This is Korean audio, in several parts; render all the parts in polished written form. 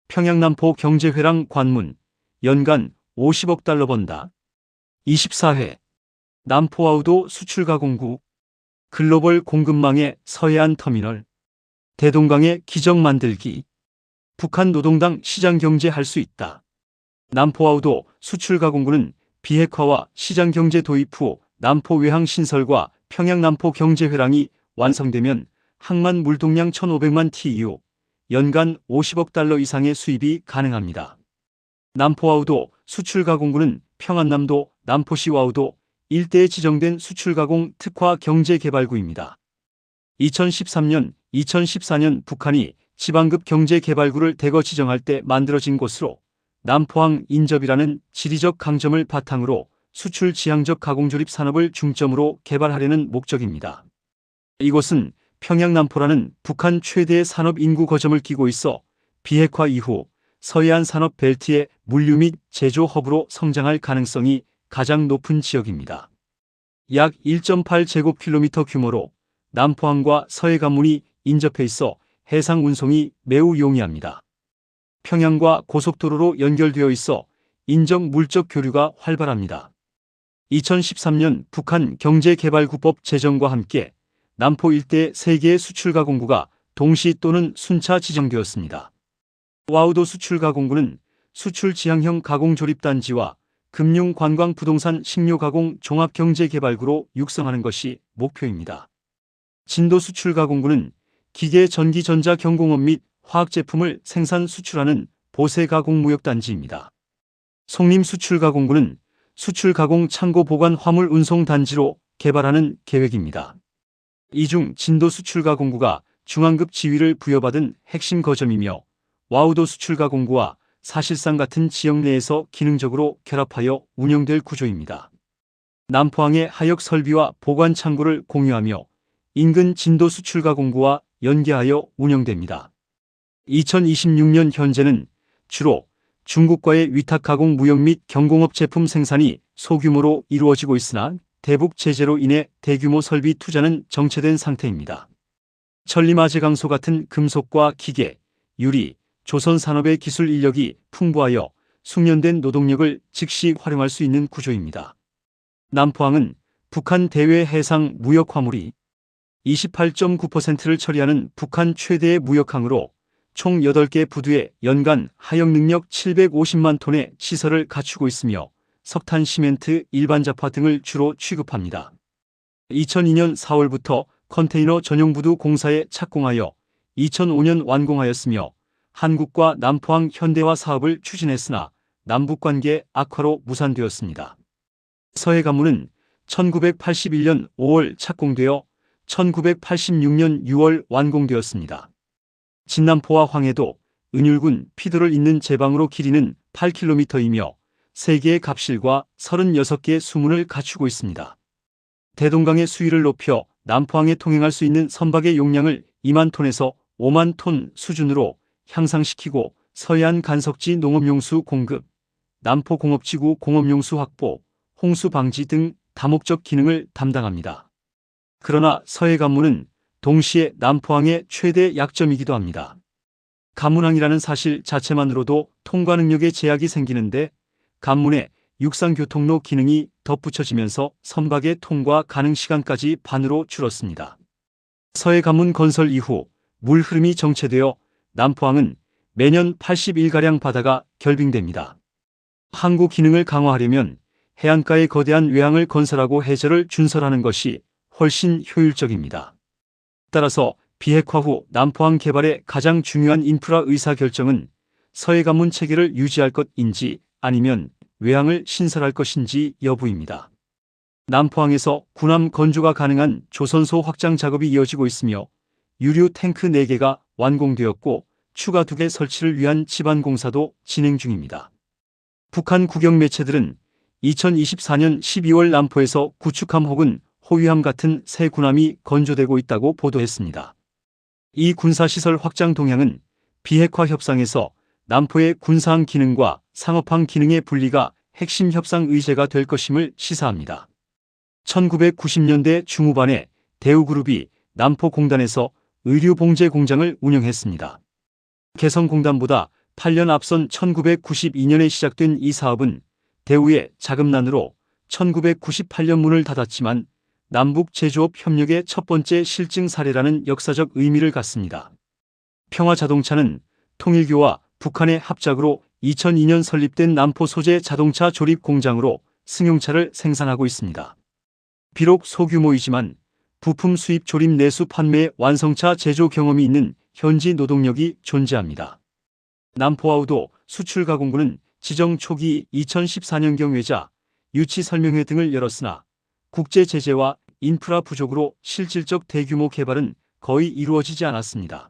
평양남포 경제회랑 관문, 연간 50억 달러 번다. 24회 남포아우도 수출가공구, 글로벌 공급망의 서해안 터미널, 대동강의 기적 만들기, 북한 노동당 시장경제 할 수 있다. 남포아우도 수출가공구는 비핵화와 시장경제 도입 후 남포 외항 신설과 평양남포 경제회랑이 완성되면 항만 물동량 1,500만 TEU, 연간 50억 달러 이상의 수입이 가능합니다. 남포아우도 수출가공구는 평안남도, 남포시 와우도 일대에 지정된 수출가공 특화 경제개발구입니다. 2013년, 2014년 북한이 지방급 경제개발구를 대거 지정할 때 만들어진 곳으로 남포항 인접이라는 지리적 강점을 바탕으로 수출 지향적 가공조립 산업을 중점으로 개발하려는 목적입니다. 이곳은 평양남포라는 북한 최대의 산업 인구 거점을 끼고 있어 비핵화 이후 서해안 산업 벨트의 물류 및 제조 허브로 성장할 가능성이 가장 높은 지역입니다. 약 1.8제곱킬로미터 규모로 남포항과 서해관문이 인접해 있어 해상 운송이 매우 용이합니다. 평양과 고속도로로 연결되어 있어 인적 물적 교류가 활발합니다. 2013년 북한 경제개발구법 제정과 함께 남포 일대 3개의 수출가공구가 동시 또는 순차 지정되었습니다. 와우도 수출가공구는 수출 지향형 가공조립단지와 금융, 관광, 부동산, 식료가공 종합경제개발구로 육성하는 것이 목표입니다. 진도 수출가공구는 기계, 전기, 전자, 경공업 및 화학제품을 생산 수출하는 보세가공무역단지입니다. 송림 수출가공구는 수출가공 창고 보관 화물 운송 단지로 개발하는 계획입니다. 이 중 진도 수출가공구가 중앙급 지위를 부여받은 핵심 거점이며 와우도 수출가공구와 사실상 같은 지역 내에서 기능적으로 결합하여 운영될 구조입니다. 남포항의 하역 설비와 보관 창고를 공유하며 인근 진도 수출가공구와 연계하여 운영됩니다. 2026년 현재는 주로 중국과의 위탁가공 무역 및 경공업 제품 생산이 소규모로 이루어지고 있으나 대북 제재로 인해 대규모 설비 투자는 정체된 상태입니다. 천리마제강소 같은 금속과 기계, 유리, 조선 산업의 기술 인력이 풍부하여 숙련된 노동력을 즉시 활용할 수 있는 구조입니다. 남포항은 북한 대외 해상 무역 화물이 28.9%를 처리하는 북한 최대의 무역항으로 총 8개 부두에 연간 하역 능력 750만 톤의 시설을 갖추고 있으며 석탄, 시멘트, 일반 자파 등을 주로 취급합니다. 2002년 4월부터 컨테이너 전용 부두 공사에 착공하여 2005년 완공하였으며 한국과 남포항 현대화 사업을 추진했으나 남북관계 악화로 무산되었습니다. 서해관문은 1981년 5월 착공되어 1986년 6월 완공되었습니다. 진남포와 황해도, 은율군, 피도를 잇는 제방으로 길이는 8km이며 3개의 갑실과 36개의 수문을 갖추고 있습니다. 대동강의 수위를 높여 남포항에 통행할 수 있는 선박의 용량을 2만 톤에서 5만 톤 수준으로 향상시키고 서해안 간석지 농업용수 공급, 남포공업지구 공업용수 확보, 홍수 방지 등 다목적 기능을 담당합니다. 그러나 서해관문은 동시에 남포항의 최대 약점이기도 합니다. 관문항이라는 사실 자체만으로도 통과 능력에 제약이 생기는데 관문에 육상교통로 기능이 덧붙여지면서 선박의 통과 가능 시간까지 반으로 줄었습니다. 서해관문 건설 이후 물 흐름이 정체되어 남포항은 매년 80일가량 바다가 결빙됩니다. 항구 기능을 강화하려면 해안가에 거대한 외항을 건설하고 해저를 준설하는 것이 훨씬 효율적입니다. 따라서 비핵화 후 남포항 개발의 가장 중요한 인프라 의사결정은 서해관문 체계를 유지할 것인지 아니면 외항을 신설할 것인지 여부입니다. 남포항에서 군함 건조가 가능한 조선소 확장 작업이 이어지고 있으며 유류 탱크 4개가 완공되었고 추가 2개 설치를 위한 지반 공사도 진행 중입니다. 북한 국영 매체들은 2024년 12월 남포에서 구축함 혹은 호위함 같은 새 군함이 건조되고 있다고 보도했습니다. 이 군사시설 확장 동향은 비핵화 협상에서 남포의 군사항 기능과 상업항 기능의 분리가 핵심 협상 의제가 될 것임을 시사합니다. 1990년대 중후반에 대우그룹이 남포공단에서 의류봉제 공장을 운영했습니다. 개성공단보다 8년 앞선 1992년에 시작된 이 사업은 대우의 자금난으로 1998년 문을 닫았지만 남북 제조업 협력의 첫 번째 실증 사례라는 역사적 의미를 갖습니다. 평화자동차는 통일교와 북한의 합작으로 2002년 설립된 남포 소재 자동차 조립 공장으로 승용차를 생산하고 있습니다. 비록 소규모이지만 부품 수입 조립 내수 판매의 완성차 제조 경험이 있는 현지 노동력이 존재합니다. 남포아우도 수출가공부는 지정 초기 2014년경 외자, 유치 설명회 등을 열었으나 국제 제재와 인프라 부족으로 실질적 대규모 개발은 거의 이루어지지 않았습니다.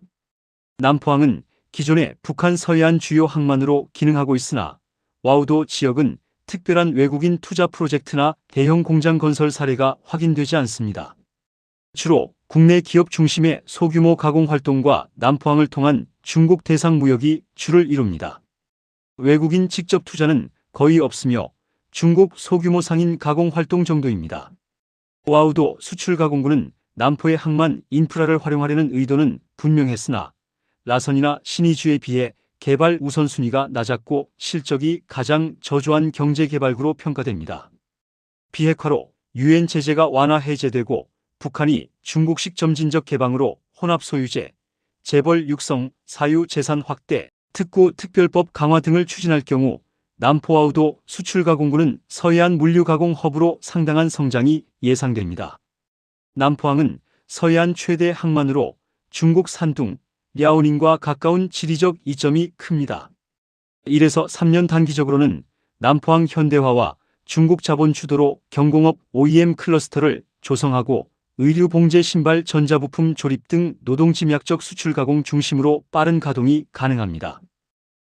남포항은 기존의 북한 서해안 주요 항만으로 기능하고 있으나 와우도 지역은 특별한 외국인 투자 프로젝트나 대형 공장 건설 사례가 확인되지 않습니다. 주로 국내 기업 중심의 소규모 가공 활동과 남포항을 통한 중국 대상 무역이 주를 이룹니다. 외국인 직접 투자는 거의 없으며 중국 소규모 상인 가공 활동 정도입니다. 와우도 수출가공부는 남포의 항만 인프라를 활용하려는 의도는 분명했으나 라선이나 신의주에 비해 개발 우선순위가 낮았고 실적이 가장 저조한 경제개발구로 평가됩니다. 비핵화로 유엔 제재가 완화 해제되고 북한이 중국식 점진적 개방으로 혼합 소유제, 재벌 육성, 사유 재산 확대, 특구 특별법 강화 등을 추진할 경우 남포아우도 수출가공부는 서해안 물류가공 허브로 상당한 성장이 예상됩니다. 남포항은 서해안 최대 항만으로 중국 산둥, 랴오닝과 가까운 지리적 이점이 큽니다. 1에서 3년 단기적으로는 남포항 현대화와 중국 자본 주도로 경공업 OEM 클러스터를 조성하고 의류 봉제 신발 전자부품 조립 등 노동집약적 수출 가공 중심으로 빠른 가동이 가능합니다.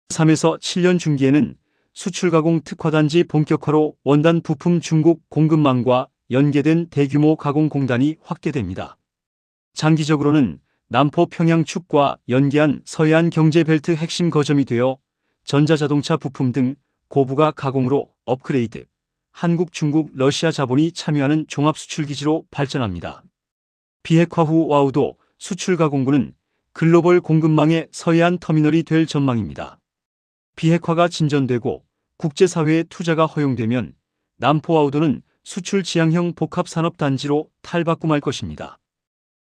3에서 7년 중기에는 수출 가공 특화단지 본격화로 원단 부품 중국 공급망과 연계된 대규모 가공 공단이 확대됩니다. 장기적으로는 남포 평양축과 연계한 서해안 경제벨트 핵심 거점이 되어 전자자동차 부품 등 고부가 가공으로 업그레이드, 한국, 중국, 러시아 자본이 참여하는 종합수출기지로 발전합니다. 비핵화 후 와우도 수출가공부는 글로벌 공급망의 서해안 터미널이 될 전망입니다. 비핵화가 진전되고 국제사회의 투자가 허용되면 남포와우도는 수출 지향형 복합산업단지로 탈바꿈할 것입니다.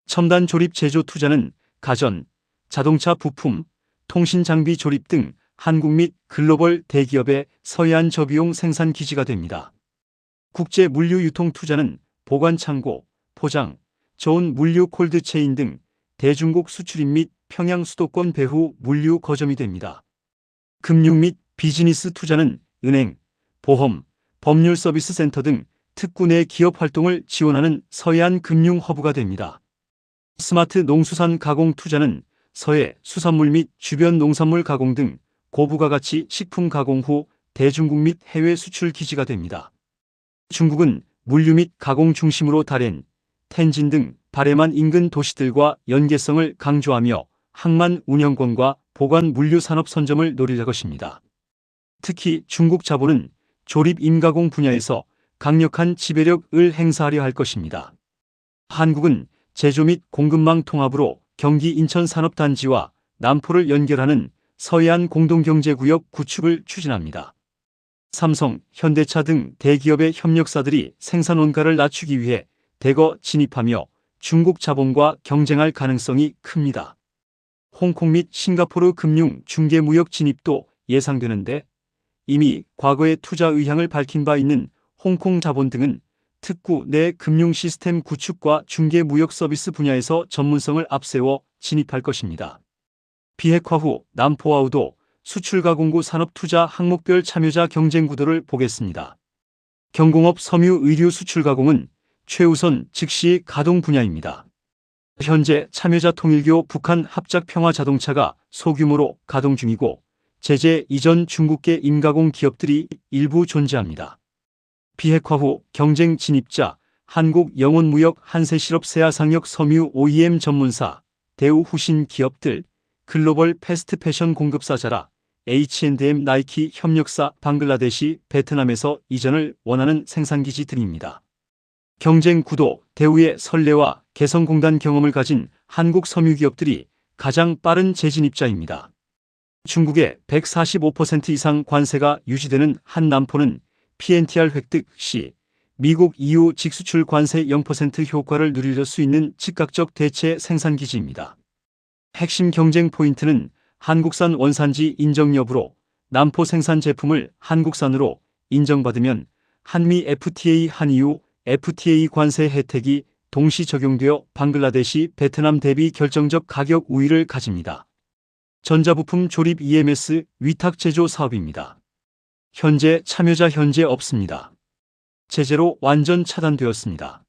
첨단 조립 제조 투자는 가전, 자동차 부품, 통신 장비 조립 등 한국 및 글로벌 대기업의 서해안 저비용 생산 기지가 됩니다. 국제 물류 유통 투자는 보관 창고, 포장, 저온 물류 콜드체인 등 대중국 수출입 및 평양 수도권 배후 물류 거점이 됩니다. 금융 및 비즈니스 투자는 은행, 보험, 법률 서비스 센터 등 특구 내 기업 활동을 지원하는 서해안 금융 허브가 됩니다. 스마트 농수산 가공 투자는 서해 수산물 및 주변 농산물 가공 등 고부가가치 식품 가공 후 대중국 및 해외 수출 기지가 됩니다. 중국은 물류 및 가공 중심으로 다롄, 텐진 등 바레만 인근 도시들과 연계성을 강조하며 항만 운영권과 보관 물류 산업 선점을 노릴 것입니다. 특히 중국 자본은 조립 임가공 분야에서 강력한 지배력을 행사하려 할 것입니다. 한국은 제조 및 공급망 통합으로 경기 인천 산업단지와 남포를 연결하는 서해안 공동경제구역 구축을 추진합니다. 삼성, 현대차 등 대기업의 협력사들이 생산 원가를 낮추기 위해 대거 진입하며 중국 자본과 경쟁할 가능성이 큽니다. 홍콩 및 싱가포르 금융 중개무역 진입도 예상되는데 이미 과거의 투자 의향을 밝힌 바 있는 홍콩 자본 등은 특구 내 금융 시스템 구축과 중개무역 서비스 분야에서 전문성을 앞세워 진입할 것입니다. 비핵화 후 남포와우도 수출가공구 산업투자 항목별 참여자 경쟁 구도를 보겠습니다. 경공업 섬유 의류 수출가공은 최우선 즉시 가동 분야입니다. 현재 참여자 통일교 북한 합작 평화자동차가 소규모로 가동 중이고 제재 이전 중국계 임가공 기업들이 일부 존재합니다. 비핵화 후 경쟁 진입자 한국영혼무역 한세실업 세아상역 섬유 OEM 전문사 대우 후신 기업들 글로벌 패스트 패션 공급사 자라 H&M 나이키 협력사 방글라데시 베트남에서 이전을 원하는 생산기지 등입니다. 경쟁 구도 대우의 선례와 개성공단 경험을 가진 한국 섬유기업들이 가장 빠른 재진입자입니다. 중국의 145% 이상 관세가 유지되는 한 남포는 PNTR 획득 시 미국 EU 직수출 관세 0% 효과를 누릴 수 있는 즉각적 대체 생산 기지입니다. 핵심 경쟁 포인트는 한국산 원산지 인정 여부로 남포 생산 제품을 한국산으로 인정받으면 한미 FTA 한이후 FTA 관세 혜택이 동시 적용되어 방글라데시, 베트남 대비 결정적 가격 우위를 가집니다. 전자부품 조립 EMS 위탁 제조 사업입니다. 현재 참여자 현재 없습니다. 제재로 완전 차단되었습니다.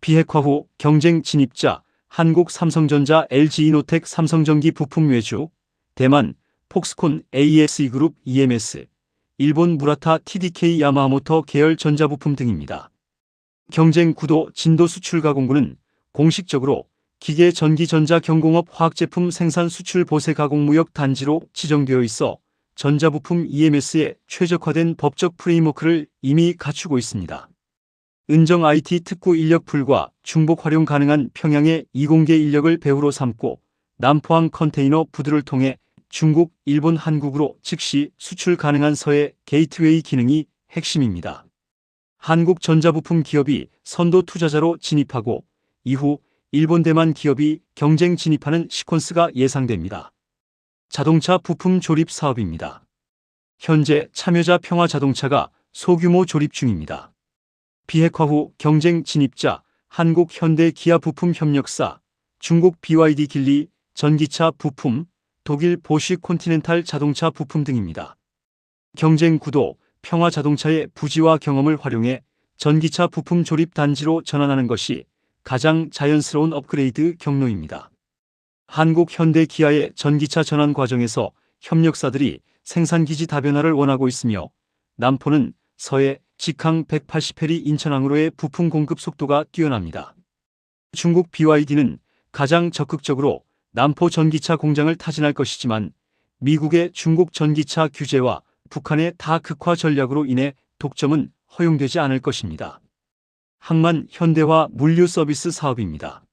비핵화 후 경쟁 진입자 한국 삼성전자, LG이노텍, 삼성전기 부품 외주, 대만 폭스콘, ASE그룹, EMS, 일본 무라타, TDK, 야마모토 계열 전자부품 등입니다. 경쟁 구도 진도 수출 가공부는 공식적으로 기계, 전기, 전자, 경공업, 화학제품 생산 수출 보세 가공무역 단지로 지정되어 있어 전자부품 EMS에 최적화된 법적 프레임워크를 이미 갖추고 있습니다. 은정 IT 특구 인력 풀과 중복 활용 가능한 평양의 이공계 인력을 배후로 삼고 남포항 컨테이너 부두를 통해 중국, 일본, 한국으로 즉시 수출 가능한 서해 게이트웨이 기능이 핵심입니다. 한국 전자부품 기업이 선도 투자자로 진입하고 이후 일본, 대만 기업이 경쟁 진입하는 시퀀스가 예상됩니다. 자동차 부품 조립 사업입니다. 현재 참여자 평화자동차가 소규모 조립 중입니다. 비핵화 후 경쟁 진입자 한국 현대 기아 부품 협력사, 중국 BYD 길리 전기차 부품, 독일 보쉬 콘티넨탈 자동차 부품 등입니다. 경쟁 구도 평화자동차의 부지와 경험을 활용해 전기차 부품 조립 단지로 전환하는 것이 가장 자연스러운 업그레이드 경로입니다. 한국 현대 기아의 전기차 전환 과정에서 협력사들이 생산기지 다변화를 원하고 있으며 남포는 서해 직항 180해리 인천항으로의 부품 공급 속도가 뛰어납니다. 중국 BYD는 가장 적극적으로 남포 전기차 공장을 타진할 것이지만 미국의 중국 전기차 규제와 북한의 다극화 전략으로 인해 독점은 허용되지 않을 것입니다. 항만 현대화 물류 서비스 사업입니다.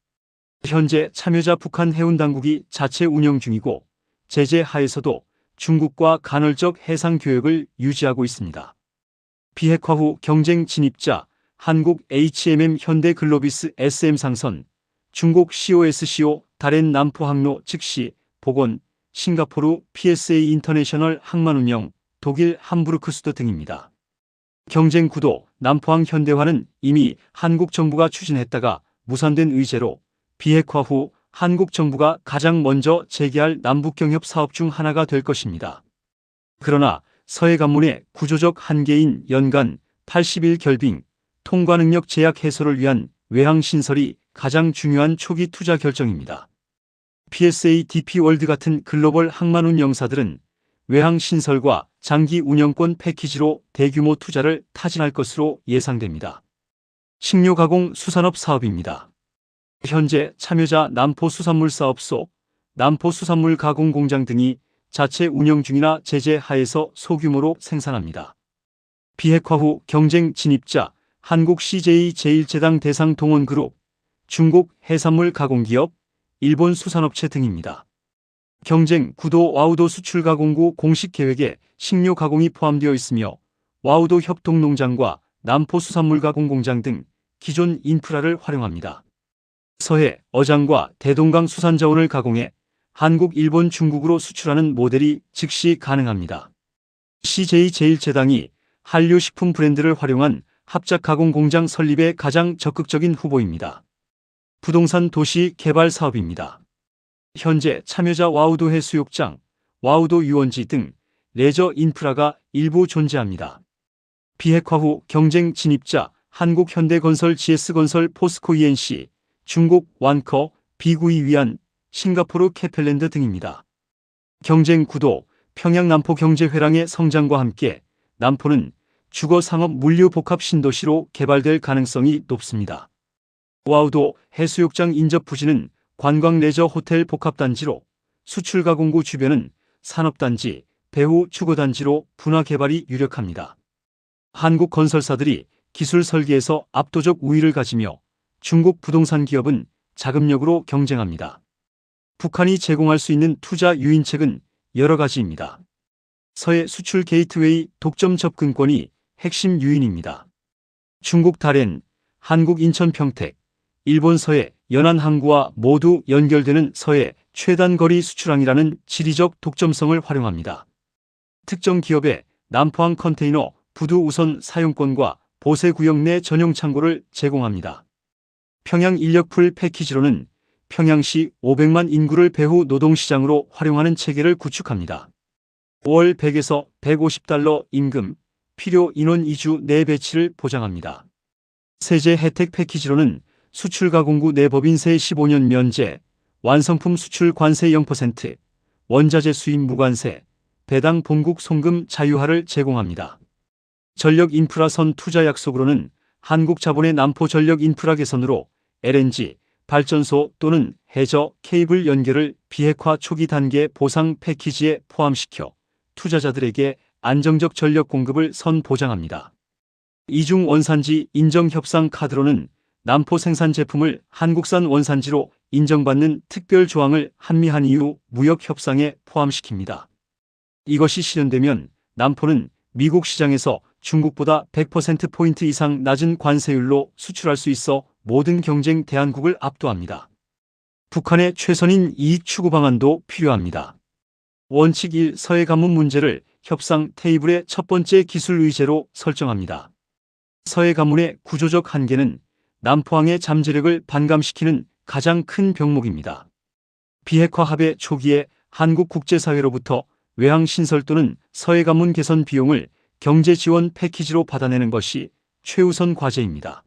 현재 참여자 북한 해운당국이 자체 운영 중이고 제재 하에서도 중국과 간헐적 해상 교역을 유지하고 있습니다. 비핵화 후 경쟁 진입자 한국 HMM 현대 글로비스 SM 상선, 중국 COSCO 다롄 남포 항로 즉시 복원, 싱가포르 PSA 인터내셔널 항만 운영, 독일 함부르크 수도 등입니다. 경쟁 구도 남포항 현대화는 이미 한국 정부가 추진했다가 무산된 의제로 비핵화 후 한국 정부가 가장 먼저 재개할 남북경협 사업 중 하나가 될 것입니다. 그러나 서해 관문의 구조적 한계인 연간 80일 결빙, 통과 능력 제약 해소를 위한 외항 신설이 가장 중요한 초기 투자 결정입니다. PSA DP월드 같은 글로벌 항만 운영사들은 외항 신설과 장기 운영권 패키지로 대규모 투자를 타진할 것으로 예상됩니다. 식료 가공 수산업 사업입니다. 현재 참여자 남포수산물사업소, 남포수산물 가공공장 등이 자체 운영 중이나 제재 하에서 소규모로 생산합니다. 비핵화 후 경쟁 진입자 한국 CJ 제1제당 대상 동원그룹, 중국 해산물 가공기업, 일본 수산업체 등입니다. 경쟁 구도 와우도 수출가공구 공식 계획에 식료 가공이 포함되어 있으며 와우도 협동농장과 남포수산물가공공장 등 기존 인프라를 활용합니다. 서해, 어장과 대동강 수산자원을 가공해 한국, 일본, 중국으로 수출하는 모델이 즉시 가능합니다. CJ 제1제당이 한류 식품 브랜드를 활용한 합작 가공 공장 설립에 가장 적극적인 후보입니다. 부동산 도시 개발 사업입니다. 현재 참여자 와우도 해수욕장, 와우도 유원지 등 레저 인프라가 일부 존재합니다. 비핵화 후 경쟁 진입자 한국현대건설, GS건설, 포스코 ENC, 중국 완커, 비구이 위안, 싱가포르 캐펠랜드 등입니다. 경쟁 구도 평양 남포 경제회랑의 성장과 함께 남포는 주거상업 물류 복합 신도시로 개발될 가능성이 높습니다. 와우도 해수욕장 인접 부지는 관광 레저 호텔 복합단지로 수출가공구 주변은 산업단지, 배후 주거단지로 분화 개발이 유력합니다. 한국 건설사들이 기술 설계에서 압도적 우위를 가지며 중국 부동산 기업은 자금력으로 경쟁합니다. 북한이 제공할 수 있는 투자 유인책은 여러 가지입니다. 서해 수출 게이트웨이 독점 접근권이 핵심 요인입니다. 중국 다롄, 한국 인천 평택, 일본 서해 연안 항구와 모두 연결되는 서해 최단 거리 수출항이라는 지리적 독점성을 활용합니다. 특정 기업의 남포항 컨테이너 부두 우선 사용권과 보세 구역 내 전용 창고를 제공합니다. 평양 인력풀 패키지로는 평양시 500만 인구를 배후 노동시장으로 활용하는 체계를 구축합니다. 월 100에서 150달러 임금, 필요 인원 2주 내 배치를 보장합니다. 세제 혜택 패키지로는 수출 가공구 내 법인세 15년 면제, 완성품 수출 관세 0%, 원자재 수입 무관세, 배당 본국 송금 자유화를 제공합니다. 전력 인프라선 투자 약속으로는 한국 자본의 남포 전력 인프라 개선으로 LNG, 발전소 또는 해저, 케이블 연결을 비핵화 초기 단계 보상 패키지에 포함시켜 투자자들에게 안정적 전력 공급을 선 보장합니다. 이중 원산지 인정 협상 카드로는 남포 생산 제품을 한국산 원산지로 인정받는 특별 조항을 한미한 이후 무역 협상에 포함시킵니다. 이것이 실현되면 남포는 미국 시장에서 중국보다 100%포인트 이상 낮은 관세율로 수출할 수 있어 모든 경쟁 대한국을 압도합니다. 북한의 최선인 이익 추구 방안도 필요합니다. 원칙 1. 서해 가문 문제를 협상 테이블의 첫 번째 기술 의제로 설정합니다. 서해 가문의 구조적 한계는 남포항의 잠재력을 반감시키는 가장 큰 병목입니다. 비핵화 합의 초기에 한국 국제사회로부터 외항 신설 또는 서해 가문 개선 비용을 경제 지원 패키지로 받아내는 것이 최우선 과제입니다.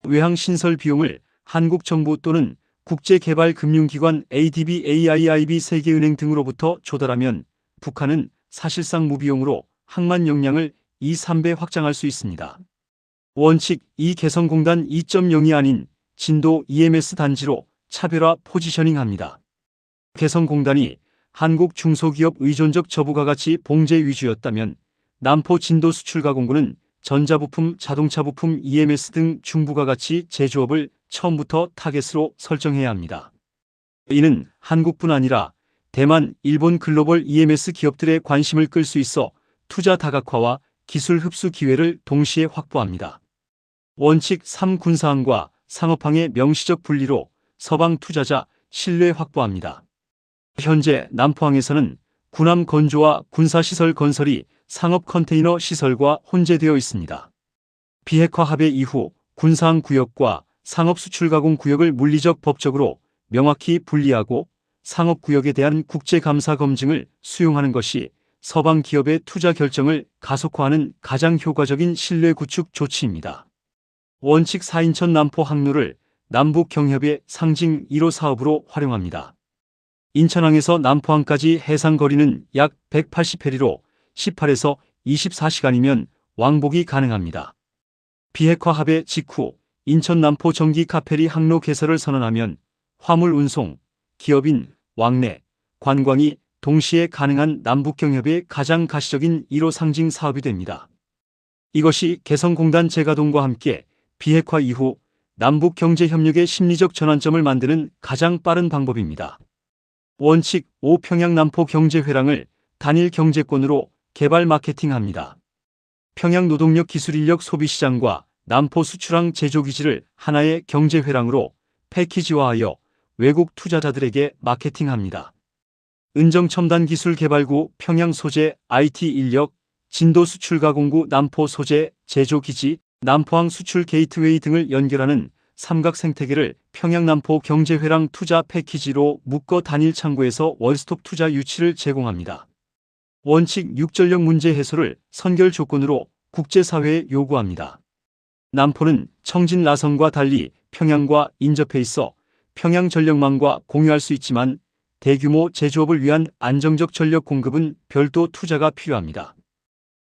외항 신설 비용을 한국 정부 또는 국제개발금융기관 ADB, AIIB, 세계은행 등으로부터 조달하면 북한은 사실상 무비용으로 항만 역량을 2, 3배 확장할 수 있습니다. 원칙 2. 개성공단 2.0이 아닌 진도 EMS 단지로 차별화 포지셔닝합니다. 개성공단이 한국 중소기업 의존적 저부가 가치 봉제 위주였다면 남포 진도 수출가공구는 전자부품, 자동차 부품, EMS 등 중부가가치 제조업을 처음부터 타겟으로 설정해야 합니다. 이는 한국뿐 아니라 대만, 일본 글로벌 EMS 기업들의 관심을 끌 수 있어 투자 다각화와 기술 흡수 기회를 동시에 확보합니다. 원칙 3. 군사항과 상업항의 명시적 분리로 서방 투자자 신뢰 확보합니다. 현재 남포항에서는 군함 건조와 군사시설 건설이 상업 컨테이너 시설과 혼재되어 있습니다. 비핵화 합의 이후 군사항 구역과 상업 수출 가공 구역을 물리적 법적으로 명확히 분리하고 상업 구역에 대한 국제 감사 검증을 수용하는 것이 서방 기업의 투자 결정을 가속화하는 가장 효과적인 신뢰 구축 조치입니다. 원칙 4. 인천 남포 항로를 남북 경협의 상징 1호 사업으로 활용합니다. 인천항에서 남포항까지 해상 거리는 약 180해리로 18에서 24시간이면 왕복이 가능합니다. 비핵화 합의 직후 인천 남포 전기 카페리 항로 개설을 선언하면 화물 운송, 기업인, 왕래, 관광이 동시에 가능한 남북경협의 가장 가시적인 1호 상징 사업이 됩니다. 이것이 개성공단 재가동과 함께 비핵화 이후 남북경제협력의 심리적 전환점을 만드는 가장 빠른 방법입니다. 원칙 5. 평양 남포 경제회랑을 단일 경제권으로 개발 마케팅합니다. 평양 노동력 기술인력 소비시장과 남포 수출항 제조기지를 하나의 경제회랑으로 패키지화하여 외국 투자자들에게 마케팅합니다. 은정 첨단 기술 개발구 평양 소재 IT 인력, 진도 수출가공구 남포 소재 제조기지, 남포항 수출 게이트웨이 등을 연결하는 삼각 생태계를 평양 남포 경제회랑 투자 패키지로 묶어 단일 창구에서 원스톱 투자 유치를 제공합니다. 원칙 6. 전력 문제 해소를 선결 조건으로 국제사회에 요구합니다. 남포는 청진 라선과 달리 평양과 인접해 있어 평양 전력망과 공유할 수 있지만 대규모 제조업을 위한 안정적 전력 공급은 별도 투자가 필요합니다.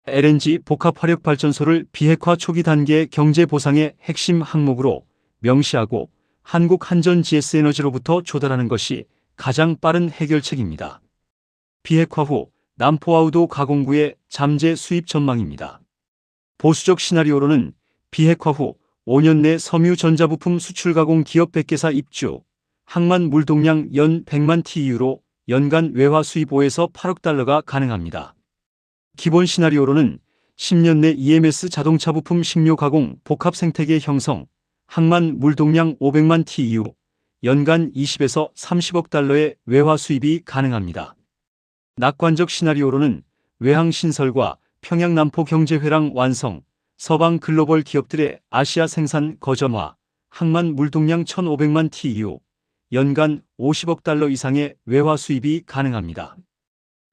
LNG 복합화력발전소를 비핵화 초기 단계의 경제 보상의 핵심 항목으로 명시하고 한국 한전 GS에너지로부터 조달하는 것이 가장 빠른 해결책입니다. 비핵화 후 남포아우도 가공구의 잠재 수입 전망입니다. 보수적 시나리오로는 비핵화 후 5년 내 섬유 전자부품 수출 가공 기업 100개사 입주, 항만 물동량 연 100만 TEU로 연간 외화 수입 5에서 8억 달러가 가능합니다. 기본 시나리오로는 10년 내 EMS 자동차 부품 식료 가공 복합 생태계 형성, 항만 물동량 500만 TEU, 연간 20에서 30억 달러의 외화 수입이 가능합니다. 낙관적 시나리오로는 외항 신설과 평양 남포 경제회랑 완성, 서방 글로벌 기업들의 아시아 생산 거점화, 항만 물동량 1,500만 TEU, 연간 50억 달러 이상의 외화 수입이 가능합니다.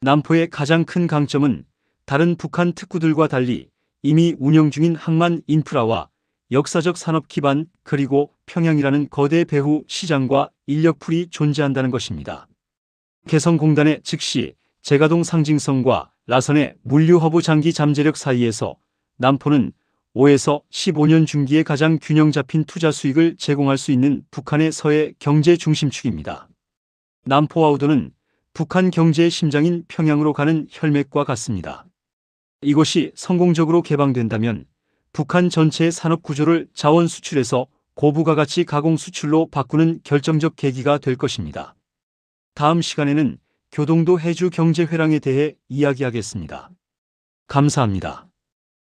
남포의 가장 큰 강점은 다른 북한 특구들과 달리 이미 운영 중인 항만 인프라와 역사적 산업 기반 그리고 평양이라는 거대 배후 시장과 인력풀이 존재한다는 것입니다. 개성공단의 즉시 재가동 상징성과 라선의 물류 허브 장기 잠재력 사이에서 남포는 5에서 15년 중기에 가장 균형 잡힌 투자 수익을 제공할 수 있는 북한의 서해 경제 중심축입니다. 남포아우도는 북한 경제의 심장인 평양으로 가는 혈맥과 같습니다. 이곳이 성공적으로 개방된다면 북한 전체의 산업 구조를 자원 수출에서 고부가 가치 가공 수출로 바꾸는 결정적 계기가 될 것입니다. 다음 시간에는 교동도 해주 경제회랑에 대해 이야기하겠습니다. 감사합니다.